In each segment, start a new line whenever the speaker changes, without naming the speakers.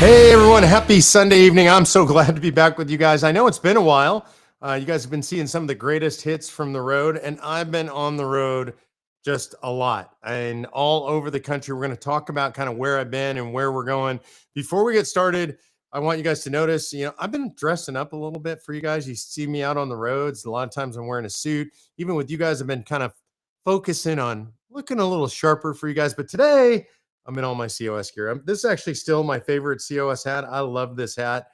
Hey everyone, happy Sunday evening. I'm so glad to be back with you guys. I know it's been a while. You guys have been seeing some of the greatest hits from the road, and I've been on the road just a lot and all over the country. We're going to talk about kind of where I've been and where we're going. Before we get started, I want you guys to notice, I've been dressing up a little bit for you guys. You see me out on the roads. A lot of times I'm wearing a suit. Even with you guys, I've been kind of focusing on looking a little sharper for you guys. But today, I'm in all my COS gear. This is actually still my favorite COS hat. I love this hat.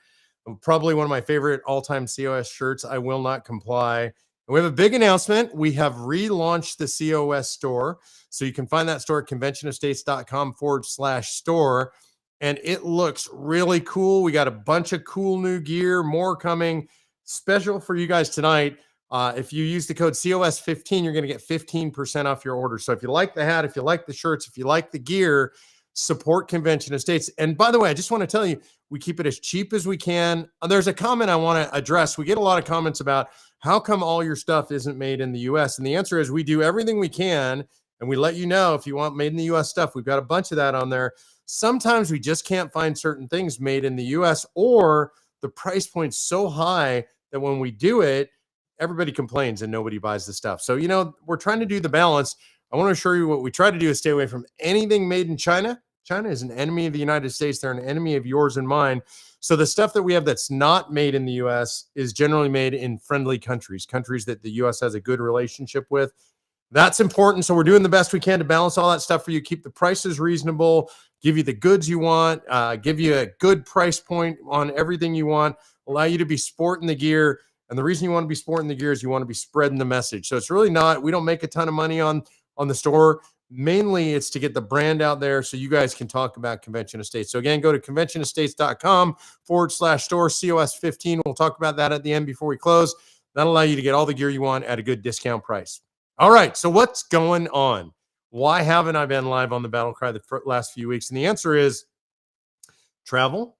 Probably one of my favorite all-time COS shirts. I will not comply. And we have a big announcement. We have relaunched the COS store. So you can find that store at conventionestates.com/store. And it looks really cool. We got a bunch of cool new gear, more coming. Special for you guys tonight. If you use the code COS15, you're going to get 15% off your order. So if you like the hat, if you like the shirts, if you like the gear, support Convention Estates. And by the way, I just want to tell you, we keep it as cheap as we can. There's a comment I want to address. We get a lot of comments about how come all your stuff isn't made in the US? And the answer is we do everything we can. And we let you know if you want made in the US stuff. We've got a bunch of that on there. Sometimes we just can't find certain things made in the US, or the price point's so high that when we do it, everybody complains and nobody buys the stuff. So, we're trying to do the balance. I want to assure you what we try to do is stay away from anything made in China. China is an enemy of the United States. They're an enemy of yours and mine. So the stuff that we have that's not made in the US is generally made in friendly countries, countries that the US has a good relationship with. That's important. So we're doing the best we can to balance all that stuff for you, keep the prices reasonable, give you the goods you want, give you a good price point on everything you want, allow you to be sporting the gear. And the reason you want to be sporting the gear is you want to be spreading the message. So it's really not, we don't make a ton of money on the store. Mainly it's to get the brand out there so you guys can talk about Convention Estates. So again, go to conventionestates.com/store, COS15. We'll talk about that at the end before we close. That'll allow you to get all the gear you want at a good discount price. All right. So what's going on? Why haven't I been live on the BattleCry the last few weeks? And the answer is travel,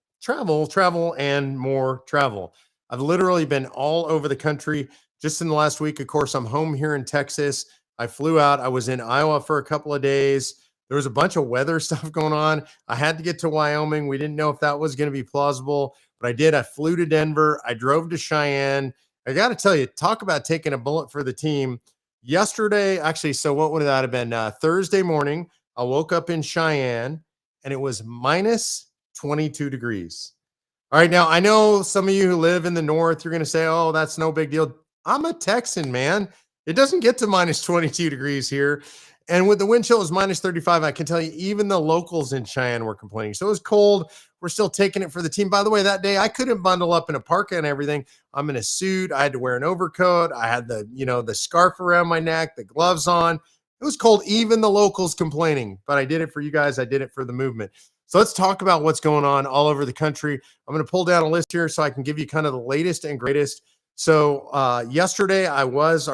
and more travel. I've literally been all over the country just in the last week. Of course, I'm home here in Texas. I flew out. I was in Iowa for a couple of days. There was a bunch of weather stuff going on. I had to get to Wyoming. We didn't know if that was going to be plausible, but I did. I flew to Denver. I drove to Cheyenne. I got to tell you, talk about taking a bullet for the team. Yesterday, actually, so what would that have been? Thursday morning, I woke up in Cheyenne, and it was minus 22 degrees. All right, now I know some of you who live in the north, you're going to say, oh, that's no big deal. I'm a Texan, man. It doesn't get to minus 22 degrees here. And with the wind chill is minus 35, I can tell you even the locals in Cheyenne were complaining. So it was cold. We're still taking it for the team. By the way, that day I couldn't bundle up in a parka and everything. I'm in a suit. I had to wear an overcoat. I had the scarf around my neck, the gloves on. It was cold, even the locals complaining. But I did it for you guys. I did it for the movement. So let's talk about what's going on all over the country. I'm going to pull down a list here so I can give you kind of the latest and greatest. So Thursday, I was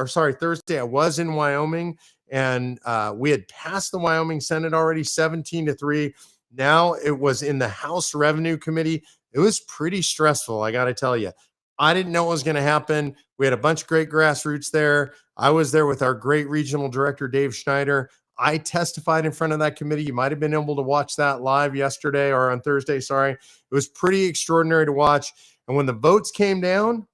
in Wyoming, and we had passed the Wyoming Senate already 17-3. Now it was in the House Revenue Committee. It was pretty stressful, I got to tell you. I didn't know what was going to happen. We had a bunch of great grassroots there. I was there with our great regional director, Dave Schneider. I testified in front of that committee. You might have been able to watch that live yesterday or on Thursday. Sorry. It was pretty extraordinary to watch. And when the votes came down,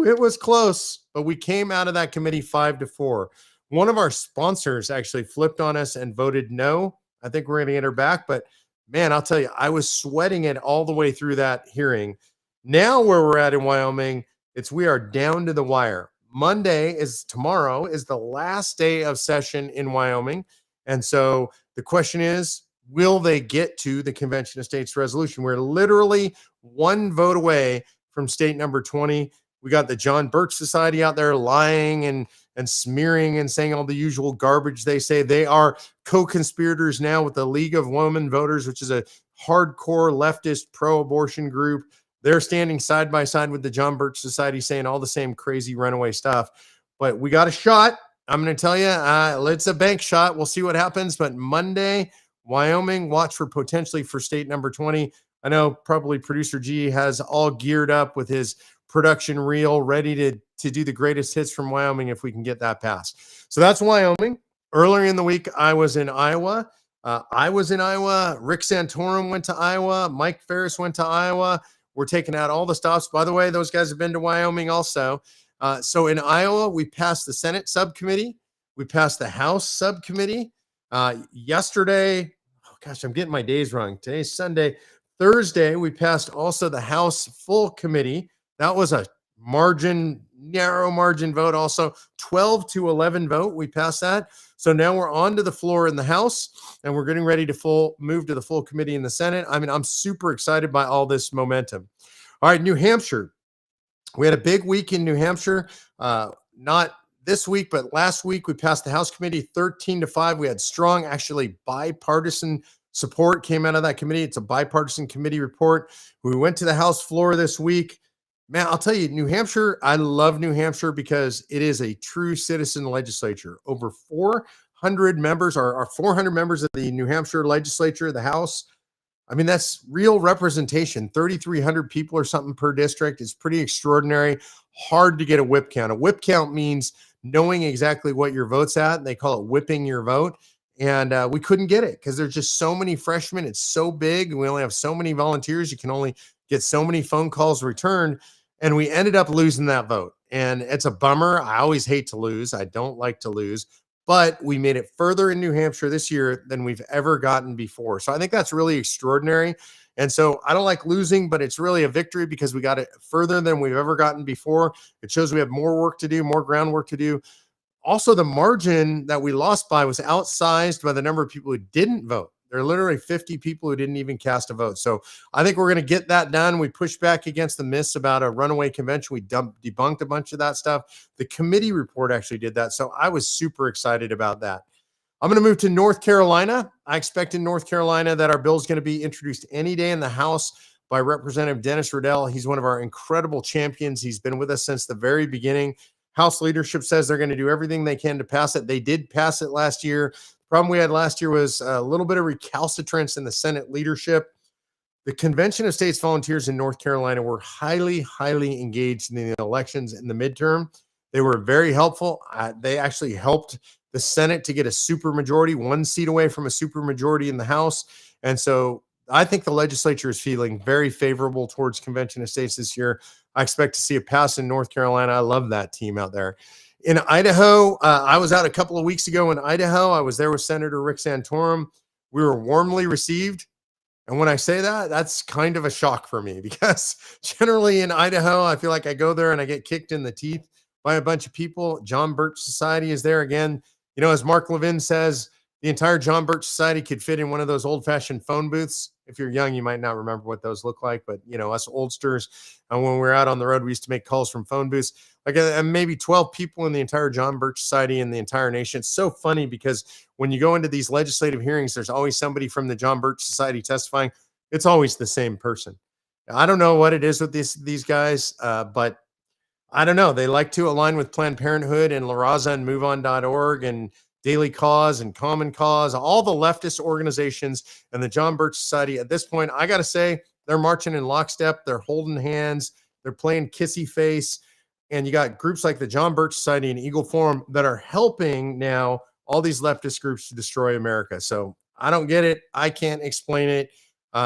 it was close, but we came out of that committee 5-4. One of our sponsors actually flipped on us and voted no. I think we're going to get her back, but man, I'll tell you, I was sweating it all the way through that hearing. Now where we're at in Wyoming, we are down to the wire. Tomorrow is the last day of session in Wyoming. And so the question is, will they get to the Convention of States resolution? We're literally one vote away from state number 20. We got the John Birch Society out there lying and smearing and saying all the usual garbage. They say they are co-conspirators now with the League of Women Voters, which is a hardcore leftist pro-abortion group. They're standing side by side with the John Birch Society saying all the same crazy runaway stuff. But we got a shot. I'm going to tell you, it's a bank shot. We'll see what happens. But Monday, Wyoming, watch for potentially for state number 20. I know probably producer G has all geared up with his production reel ready to do the greatest hits from Wyoming if we can get that passed. So that's Wyoming. Earlier in the week, I was in Iowa. I was in Iowa. Rick Santorum went to Iowa. Mike Ferris went to Iowa. We're taking out all the stops. By the way, those guys have been to Wyoming also. So in Iowa, we passed the Senate subcommittee. We passed the House subcommittee. Yesterday, oh gosh, I'm getting my days wrong. Today's Sunday. Thursday, we passed also the House full committee. That was a narrow margin vote, also 12-11 vote. We passed that. So now we're on to the floor in the House, and we're getting ready to move to the full committee in the Senate. I mean, I'm super excited by all this momentum. All right, New Hampshire. We had a big week in New Hampshire. Not this week, but last week we passed the House committee 13-5. We had strong, actually bipartisan support came out of that committee. It's a bipartisan committee report. We went to the House floor this week. Man, I'll tell you, New Hampshire, I love New Hampshire because it is a true citizen legislature. Over 400 members are 400 members of the New Hampshire legislature, the House. I mean, that's real representation. 3,300 people or something per district is pretty extraordinary. Hard to get a whip count. A whip count means knowing exactly what your vote's at. They call it whipping your vote. And we couldn't get it because there's just so many freshmen. It's so big. We only have so many volunteers. You can only get so many phone calls returned. And we ended up losing that vote. And it's a bummer. I always hate to lose. I don't like to lose. But we made it further in New Hampshire this year than we've ever gotten before. So I think that's really extraordinary. And so I don't like losing, but it's really a victory because we got it further than we've ever gotten before. It shows we have more work to do, more groundwork to do. Also, the margin that we lost by was outsized by the number of people who didn't vote. There are literally 50 people who didn't even cast a vote. So I think we're going to get that done. We pushed back against the myths about a runaway convention. We debunked a bunch of that stuff. The committee report actually did that. So I was super excited about that. I'm going to move to North Carolina. I expect in North Carolina that our bill is going to be introduced any day in the House by Representative Dennis Riddell. He's one of our incredible champions. He's been with us since the very beginning. House leadership says they're going to do everything they can to pass it. They did pass it last year. The problem we had last year was a little bit of recalcitrance in the Senate leadership. The Convention of States Volunteers in North Carolina were highly, highly engaged in the elections in the midterm. They were very helpful. They actually helped the Senate to get a supermajority, one seat away from a supermajority in the House. And so I think the legislature is feeling very favorable towards Convention of States this year. I expect to see a pass in North Carolina. I love that team out there. In Idaho, I was out a couple of weeks ago in Idaho. I was there with Senator Rick Santorum. We were warmly received. And when I say that, that's kind of a shock for me because generally in Idaho, I feel like I go there and I get kicked in the teeth by a bunch of people. John Birch Society is there again. You know, as Mark Levin says, the entire John Birch Society could fit in one of those old-fashioned phone booths. If you're young, you might not remember what those look like, but you know, us oldsters, and when we were out on the road, we used to make calls from phone booths. Like maybe 12 people in the entire John Birch Society in the entire nation. It's so funny because when you go into these legislative hearings, there's always somebody from the John Birch Society testifying. It's always the same person. I don't know what it is with these guys, but I don't know. They like to align with Planned Parenthood and La Raza and MoveOn.org and Daily Cause and Common Cause, all the leftist organizations and the John Birch Society. At this point, I got to say, they're marching in lockstep. They're holding hands. They're playing kissy face. And you got groups like the John Birch Society and Eagle Forum that are helping now all these leftist groups to destroy America. So I don't get it. I can't explain it.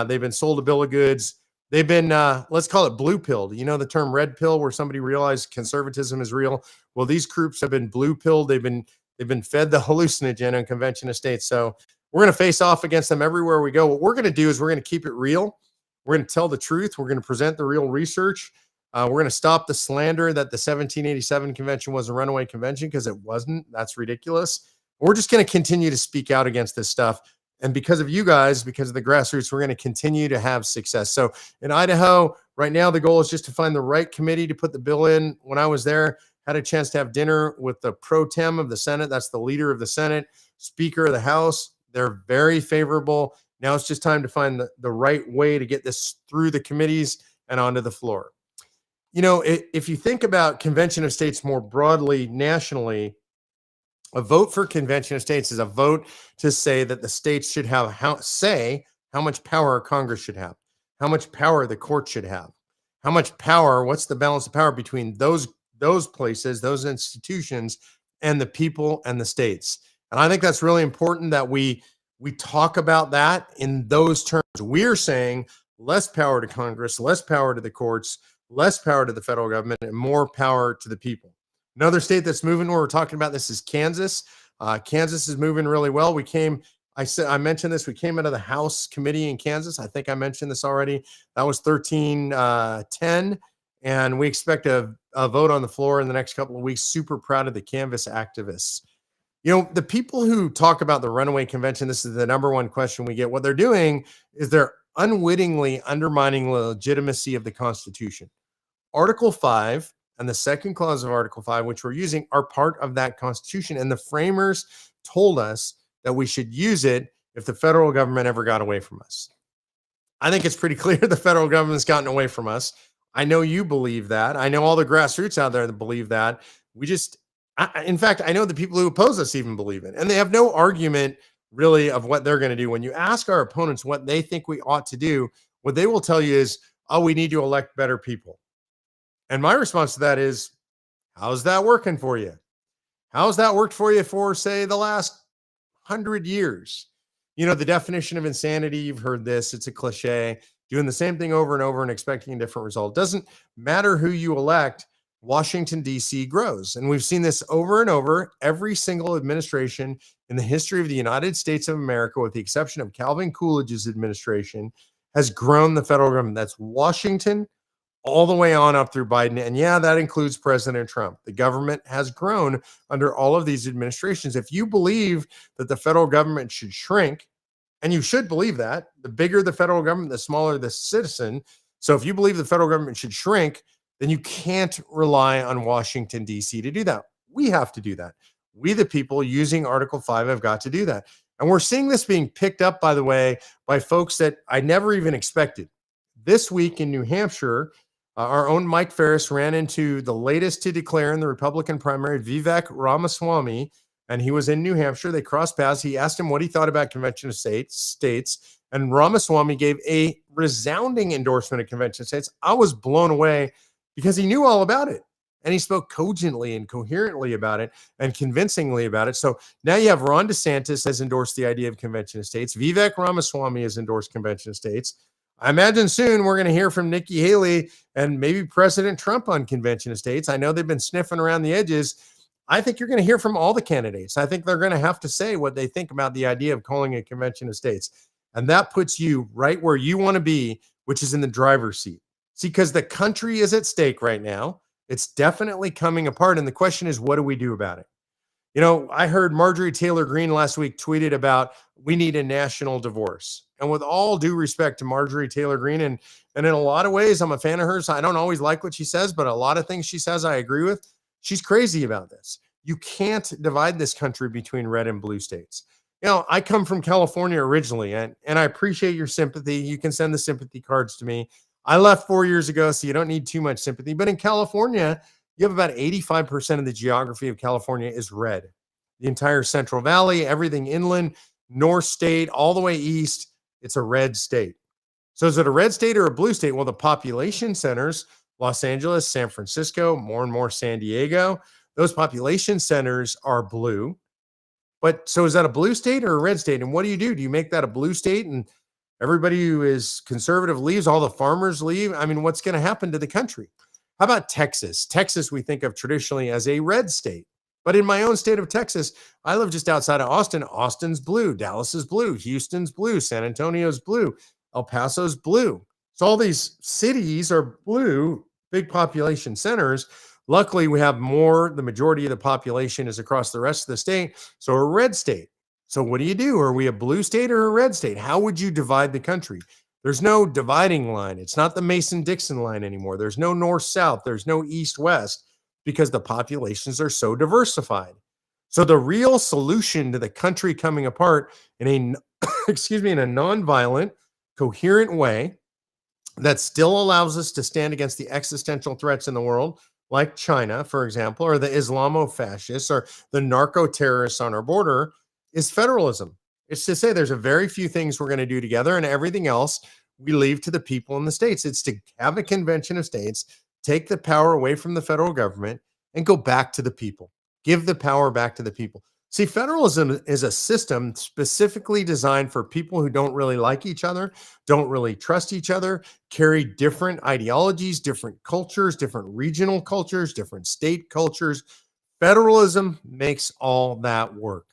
They've been sold a bill of goods. They've been, let's call it blue pilled. You know, the term red pill where somebody realized conservatism is real. Well, these groups have been blue pilled. They've been fed the hallucinogen on Convention of States. So we're going to face off against them everywhere we go. What we're going to do is we're going to keep it real. We're going to tell the truth. We're going to present the real research. We're going to stop the slander that the 1787 convention was a runaway convention because it wasn't. That's ridiculous. We're just going to continue to speak out against this stuff. And because of you guys, because of the grassroots, we're going to continue to have success. So in Idaho, right now, the goal is just to find the right committee to put the bill in. When I was there, had a chance to have dinner with the pro tem of the Senate. That's the leader of the Senate, Speaker of the House. They're very favorable. Now it's just time to find the right way to get this through the committees and onto the floor. You know, if you think about Convention of States more broadly, nationally, a vote for Convention of States is a vote to say that the states should have how much power Congress should have, how much power the court should have, how much power, what's the balance of power between those places, those institutions, and the people and the states. And I think that's really important that we We talk about that in those terms. We're saying less power to Congress, less power to the courts, less power to the federal government, and more power to the people. Another state that's moving where we're talking about this is Kansas. Kansas is moving really well. I mentioned this. We came out of the House committee in Kansas. I think I mentioned this already. That was 13-10. And we expect a vote on the floor in the next couple of weeks. Super proud of the Canvas activists. The people who talk about the runaway convention, this is the number one question we get. What they're doing is they're unwittingly undermining the legitimacy of the Constitution. Article 5 and the second clause of Article 5, which we're using, are part of that Constitution. And the framers told us that we should use it if the federal government ever got away from us. I think it's pretty clear the federal government's gotten away from us. I know you believe that. I know all the grassroots out there that believe that. In fact, I know the people who oppose us even believe it. And they have no argument really of what they're going to do. When you ask our opponents what they think we ought to do, what they will tell you is, oh, we need to elect better people. And my response to that is, how's that working for you? How's that worked for you for, say, the last 100 years? The definition of insanity, you've heard this. It's a cliche. Doing the same thing over and over and expecting a different result. Doesn't matter who you elect. Washington, D.C. grows. And we've seen this over and over. Every single administration in the history of the United States of America, with the exception of Calvin Coolidge's administration, has grown the federal government. That's Washington all the way on up through Biden. And yeah, that includes President Trump. The government has grown under all of these administrations. If you believe that the federal government should shrink, and you should believe that, the bigger the federal government, the smaller the citizen. So if you believe the federal government should shrink, then you can't rely on Washington, D.C. to do that. We have to do that. We, the people using Article 5, have got to do that. And we're seeing this being picked up, by the way, by folks that I never even expected. This week in New Hampshire, our own Mike Ferris ran into the latest to declare in the Republican primary, Vivek Ramaswamy, and he was in New Hampshire. They crossed paths. He asked him what he thought about Convention of States, and Ramaswamy gave a resounding endorsement of Convention of States. I was blown away because he knew all about it, and he spoke cogently and coherently about it and convincingly about it. So now you have Ron DeSantis has endorsed the idea of Convention of States. Vivek Ramaswamy has endorsed Convention of States. I imagine soon we're going to hear from Nikki Haley and maybe President Trump on Convention of States. I know they've been sniffing around the edges. I think you're going to hear from all the candidates. I think they're going to have to say what they think about the idea of calling a Convention of States. And that puts you right where you want to be, which is in the driver's seat. See, because the country is at stake right now. It's definitely coming apart. And the question is, what do we do about it? I heard Marjorie Taylor Greene last week tweeted about we need a national divorce. And with all due respect to Marjorie Taylor Greene, and in a lot of ways, I'm a fan of hers. I don't always like what she says, but a lot of things she says I agree with. She's crazy about this. You can't divide this country between red and blue states. I come from California originally, and I appreciate your sympathy. You can send the sympathy cards to me. I left 4 years ago, so you don't need too much sympathy. But in California, you have about 85% of the geography of California is red. The entire Central Valley, everything inland, North State, all the way east, it's a red state. So is it a red state or a blue state? Well, the population centers, Los Angeles, San Francisco, more and more San Diego, those population centers are blue. But so is that a blue state or a red state? And what do? Do you make that a blue state and everybody who is conservative leaves, all the farmers leave? I mean, what's going to happen to the country? How about Texas? Texas, we think of traditionally as a red state. But in my own state of Texas, I live just outside of Austin. Austin's blue. Dallas is blue. Houston's blue. San Antonio's blue. El Paso's blue. So all these cities are blue, big population centers. Luckily, we have the majority of the population is across the rest of the state. So a red state. So what do? Are we a blue state or a red state? How would you divide the country? There's no dividing line. It's not the Mason-Dixon line anymore. There's no north-south. There's no east-west because the populations are so diversified. So the real solution to the country coming apart in a, in a nonviolent, coherent way that still allows us to stand against the existential threats in the world, like China, for example, or the Islamo-fascists or the narco-terrorists on our border, is federalism. It's to say there's a very few things we're going to do together, and everything else we leave to the people in the states. It's to have a convention of states, take the power away from the federal government, and go back to the people. Give the power back to the people. See, federalism is a system specifically designed for people who don't really like each other, don't really trust each other, carry different ideologies, different cultures, different regional cultures, different state cultures. Federalism makes all that work.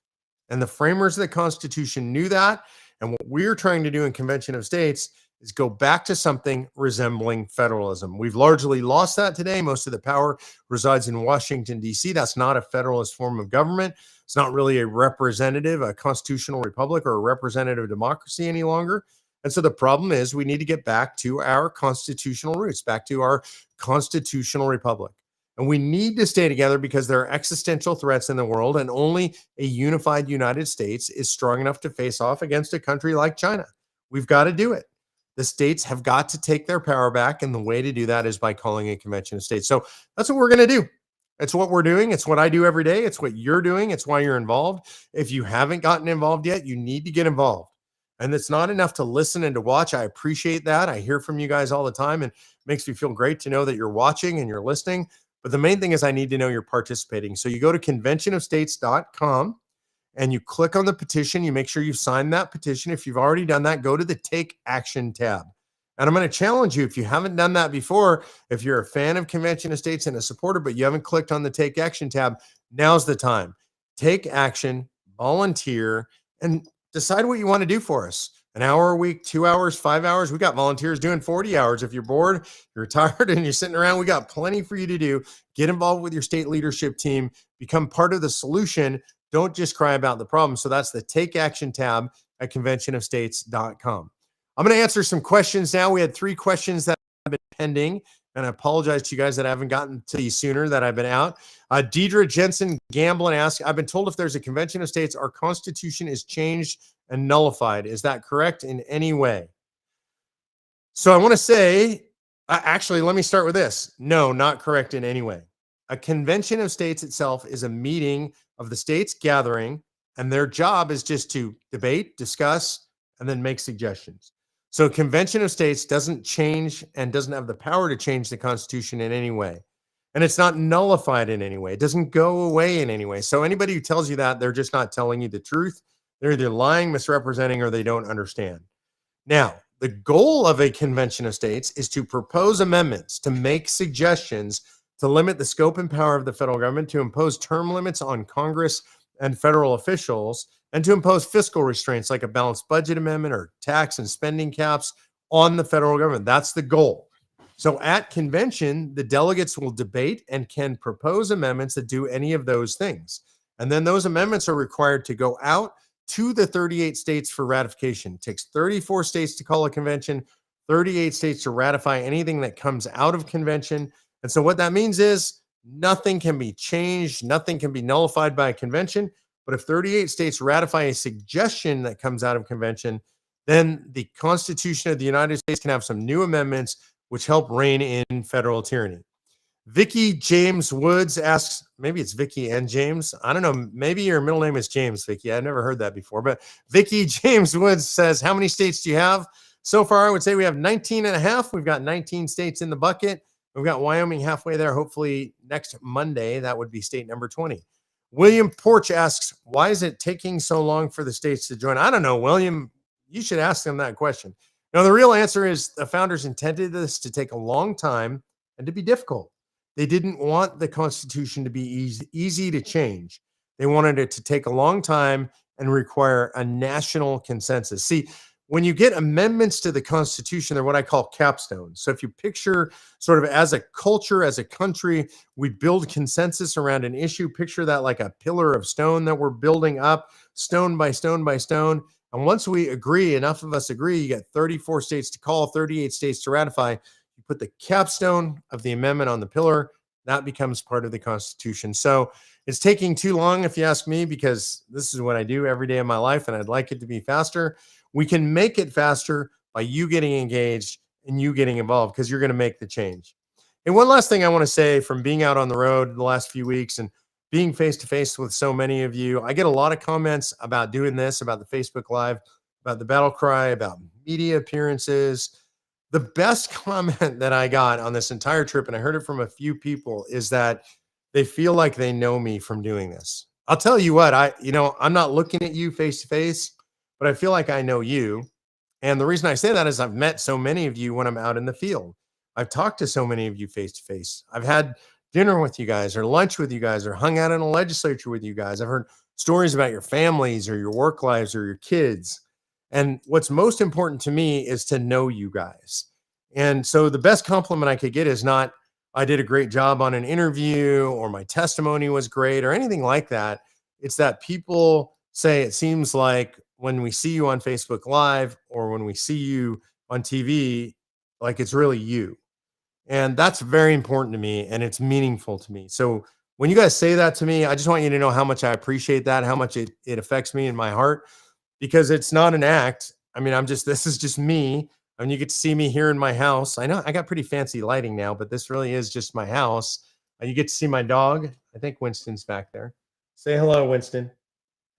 And the framers of the Constitution knew that. And what we're trying to do in Convention of States is go back to something resembling federalism. We've largely lost that today. Most of the power resides in Washington, D.C. That's not a federalist form of government. It's not really a representative, a constitutional republic, or a representative democracy any longer. And so the problem is we need to get back to our constitutional roots, back to our constitutional republic. And we need to stay together because there are existential threats in the world, and only a unified United States is strong enough to face off against a country like China. We've got to do it. The states have got to take their power back, and the way to do that is by calling a convention of states. So that's what we're going to do. It's what we're doing. It's what I do every day. It's what you're doing. It's why you're involved. If you haven't gotten involved yet, you need to get involved. And it's not enough to listen and to watch. I appreciate that. I hear from you guys all the time, and it makes me feel great to know that you're watching and you're listening. But the main thing is I need to know you're participating. So you go to conventionofstates.com and you click on the petition. You make sure you've signed that petition. If you've already done that, go to the Take Action tab. And I'm going to challenge you, if you haven't done that before, if you're a fan of Convention of States and a supporter, but you haven't clicked on the Take Action tab, now's the time. Take action, volunteer, and decide what you want to do for us. An hour a week, 2 hours, 5 hours. We got volunteers doing 40 hours. If you're bored, you're tired, and you're sitting around, we got plenty for you to do. Get involved with your state leadership team. Become part of the solution. Don't just cry about the problem. So that's the Take Action tab at conventionofstates.com. I'm going to answer some questions now. We had 3 questions that have been pending, and I apologize to you guys that I haven't gotten to these sooner, that I've been out. Deidre Jensen Gamblin asks, I've been told if there's a Convention of States, our Constitution is changed and nullified. Is that correct in any way? So I want to say, actually, let me start with this. No, not correct in any way. A Convention of States itself is a meeting of the states gathering, and their job is just to debate, discuss, and then make suggestions. So Convention of States doesn't change and doesn't have the power to change the Constitution in any way. And it's not nullified in any way. It doesn't go away in any way. So anybody who tells you that, they're just not telling you the truth. They're either lying, misrepresenting, or they don't understand. Now, the goal of a Convention of States is to propose amendments, to make suggestions, to limit the scope and power of the federal government, to impose term limits on Congress and federal officials, and to impose fiscal restraints like a balanced budget amendment or tax and spending caps on the federal government. That's the goal. So at convention, the delegates will debate and can propose amendments that do any of those things. And then those amendments are required to go out to the 38 states for ratification. It takes 34 states to call a convention, 38 states to ratify anything that comes out of convention. And so what that means is nothing can be changed, nothing can be nullified by a convention. But if 38 states ratify a suggestion that comes out of convention, then the Constitution of the United States can have some new amendments which help rein in federal tyranny. Vicky James Woods asks, maybe it's Vicky and James. I don't know. Maybe your middle name is James, Vicky. I've never heard that before. But Vicky James Woods says, how many states do you have? So far, I would say we have 19 and a half. We've got 19 states in the bucket. We've got Wyoming halfway there. Hopefully next Monday, that would be state number 20. William Porch asks, why is it taking so long for the states to join? I don't know, William. You should ask them that question. Now, the real answer is the founders intended this to take a long time and to be difficult. They didn't want the Constitution to be easy to change. They wanted it to take a long time and require a national consensus. See, when you get amendments to the Constitution, they're what I call capstones. So if you picture sort of as a culture, as a country, we build consensus around an issue. Picture that like a pillar of stone that we're building up, stone by stone by stone. And once we agree, enough of us agree, you get 34 states to call, 38 states to ratify. You put the capstone of the amendment on the pillar, that becomes part of the Constitution. So it's taking too long, if you ask me, because this is what I do every day of my life, and I'd like it to be faster. We can make it faster by you getting engaged and you getting involved, because you're going to make the change. And one last thing I want to say, from being out on the road the last few weeks and being face-to-face with so many of you, I get a lot of comments about doing this, about the Facebook Live, about the BattleCry, about media appearances. The best comment that I got on this entire trip, and I heard it from a few people, is that they feel like they know me from doing this. I'll tell you what, I'm not looking at you face to face, but I feel like I know you. And the reason I say that is I've met so many of you when I'm out in the field. I've talked to so many of you face to face. I've had dinner with you guys or lunch with you guys or hung out in a legislature with you guys. I've heard stories about your families or your work lives or your kids. And what's most important to me is to know you guys. And so the best compliment I could get is not, I did a great job on an interview or my testimony was great or anything like that. It's that people say it seems like when we see you on Facebook Live or when we see you on TV, like it's really you. And that's very important to me and it's meaningful to me. So when you guys say that to me, I just want you to know how much I appreciate that, how much it affects me in my heart, because it's not an act. I mean, this is just me. I mean, you get to see me here in my house. I know I got pretty fancy lighting now, but this really is just my house. And you get to see my dog. I think Winston's back there. Say hello, Winston.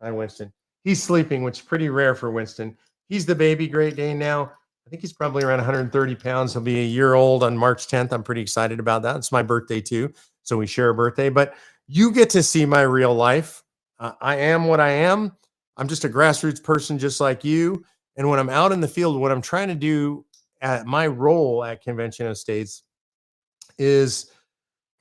Hi, Winston. He's sleeping, which is pretty rare for Winston. He's the baby Great Dane now. I think he's probably around 130 pounds. He'll be a year old on March 10th. I'm pretty excited about that. It's my birthday too. So we share a birthday, but you get to see my real life. I am what I am. I'm just a grassroots person just like you. And when I'm out in the field, what I'm trying to do at my role at Convention of States is,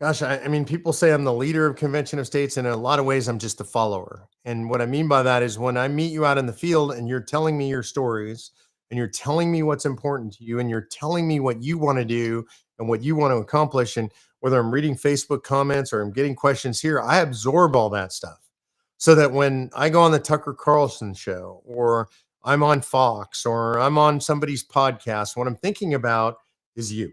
gosh, I mean, people say I'm the leader of Convention of States. And in a lot of ways, I'm just a follower. And what I mean by that is when I meet you out in the field and you're telling me your stories and you're telling me what's important to you and you're telling me what you want to do and what you want to accomplish. And whether I'm reading Facebook comments or I'm getting questions here, I absorb all that stuff so that when I go on the Tucker Carlson show or I'm on Fox or I'm on somebody's podcast, what I'm thinking about is you.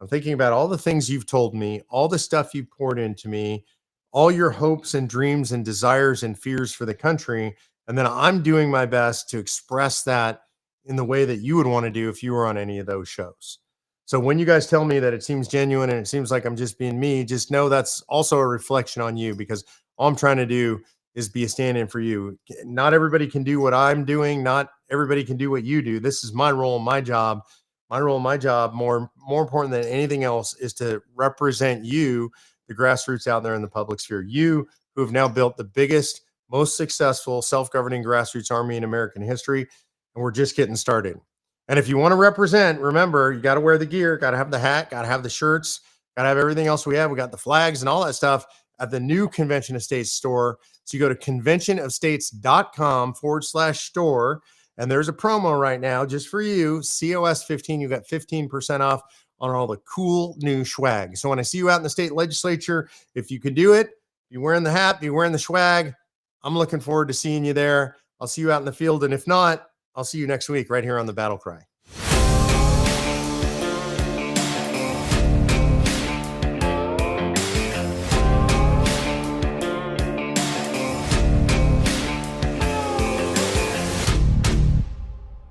I'm thinking about all the things you've told me, all the stuff you poured into me, all your hopes and dreams and desires and fears for the country. And then I'm doing my best to express that in the way that you would want to do if you were on any of those shows. So when you guys tell me that it seems genuine and it seems like I'm just being me, just know that's also a reflection on you, because all I'm trying to do is be a stand-in for you. Not everybody can do what I'm doing. Not everybody can do what you do. This is my role, my job. My role, my job, more important than anything else, is to represent you, the grassroots out there in the public sphere. You who have now built the biggest, most successful self-governing grassroots army in American history, and we're just getting started. And if you want to represent, remember, you got to wear the gear, got to have the hat, got to have the shirts, got to have everything else we have. We got the flags and all that stuff at the new Convention of States store. So you go to conventionofstates.com/store. And there's a promo right now just for you, COS 15. You got 15% off on all the cool new swag. So when I see you out in the state legislature, if you can do it, you're wearing the hat, you're wearing the swag, I'm looking forward to seeing you there. I'll see you out in the field. And if not, I'll see you next week right here on the BattleCry.